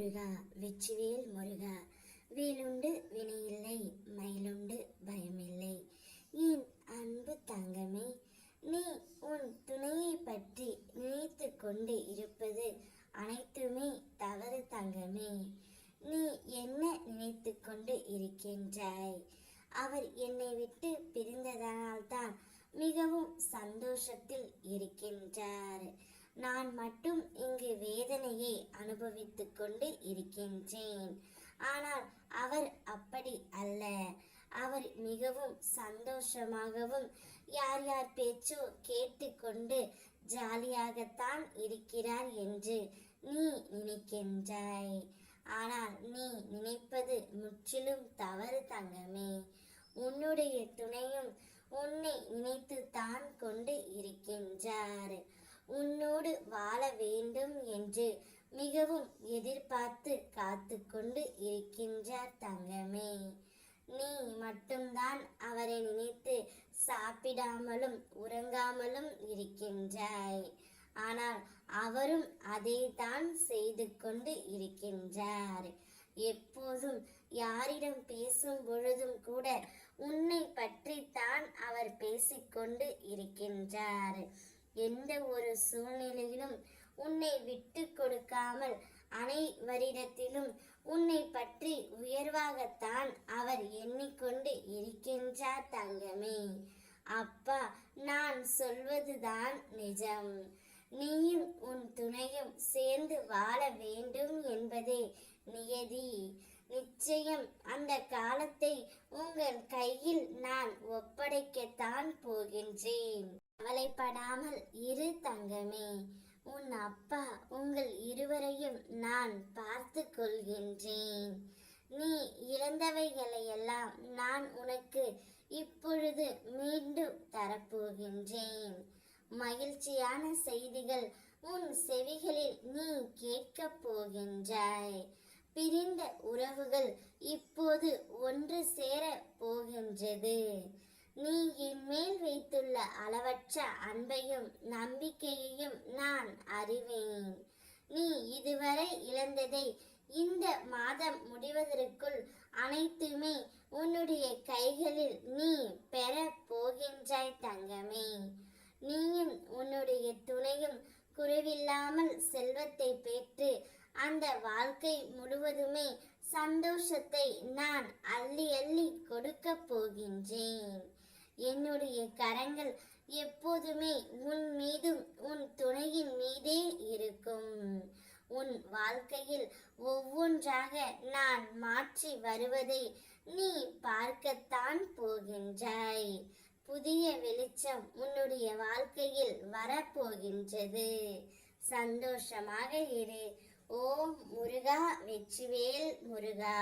முருகா வெற்றிவேல் முருகா. வேலுண்டு வினையில்லை, மயிலுண்டு பயமில்லை. என் அன்பு தங்கமே, நீ உன் துணையை பற்றி நினைத்து கொண்டு இருப்பது அனைத்துமே தவறு தங்கமே. நீ என்ன நினைத்து கொண்டு இருக்கின்றாய்? அவர் என்னை விட்டு பிரிந்ததனால்தான் மிகவும் சந்தோஷத்தில் இருக்கின்றார். நான் மட்டும் இங்கு வேதனையை அனுபவித்துக் கொண்டு இருக்கின்றேன். ஆனால் அவர் அப்படி அல்ல. அவர் மிகவும் சந்தோஷமாகவும் யார் யார் பேச்சோ கேட்டுக்கொண்டு ஜாலியாகத்தான் இருக்கிறார் என்று நீ நினைக்கின்றாய். ஆனால் நீ நினைப்பது முற்றிலும் தவறு தங்கமே. உன்னுடைய துணையும் உன்னை நினைத்து தான் கொண்டு இருக்கின்றார். உன்னோடு வாழ வேண்டும் என்று மிகவும் எதிர்பார்த்து காத்து கொண்டு இருக்கின்றார் தங்கமே. நீ மட்டும்தான் அவரை நினைத்து சாப்பிடாமலும் உறங்காமலும் இருக்கின்றாய். ஆனால் அவரும் அதை தான் செய்து கொண்டு இருக்கின்றார். எப்போதும் யாரிடம் பேசும் பொழுதும் கூட உன்னை பற்றி தான் அவர் பேசிக்கொண்டு இருக்கின்றார். எந்த ஒரு சூழ்நிலையிலும் உன்னை விட்டு கொடுக்காமல் அனைவரிடத்திலும் உன்னை பற்றி உயர்வாகத்தான் அவர் எண்ணிக்கொண்டு இருக்கின்றார் தங்கமே. அப்பா, நான் சொல்வதுதான் நிஜம். நீயும் உன் துணையும் சேர்ந்து வாழ வேண்டும் என்பதே நியதி. நிச்சயம் அந்த காலத்தை உங்கள் கையில் நான் ஒப்படைக்கத்தான் போகின்றேன். கவலைப்படாமல் இரு தங்கமே. உன் அப்பா உங்கள் இருவரையும் நான் பார்த்து கொள்கின்றேன். நீ இழந்தவைகளையெல்லாம் நான் உனக்கு இப்பொழுது மீண்டும் தரப்போகின்றேன். மகிழ்ச்சியான செய்திகள் உன் செவிகளில் நீ கேட்கப் போகின்றாய். பிரிந்த உறவுகள் இப்போது ஒன்று சேர போகின்றது. நீ என் மேல் வைத்துள்ள அளவற்ற அன்பையும் நம்பிக்கையையும் நான் அறிவேன். நீ இதுவரை இழந்ததை இந்த மாதம் முடிவதற்குள் அனைத்துமே உன்னுடைய கைகளில் நீ பெற போகின்றாய் தங்கமே. நீயும் உன்னுடைய துணையும் குறைவில்லாமல் செல்வத்தை பெற்று அந்த வாழ்க்கை முழுவதுமே சந்தோஷத்தை நான் அள்ளி அள்ளி கொடுக்க போகின்றேன். என்னுடைய கரங்கள் எப்போதுமே உன் மீதும் உன் துணையின் மீதே இருக்கும். உன் வாழ்க்கையில் ஒவ்வொன்றாக நான் மாற்றி வருவதை நீ பார்க்கத்தான் போகின்றாய். புதிய வெளிச்சம் உன்னுடைய வாழ்க்கையில் வரப்போகின்றது. சந்தோஷமாக இரு. ஓம் முருகா வெற்றிவேல் முருகா.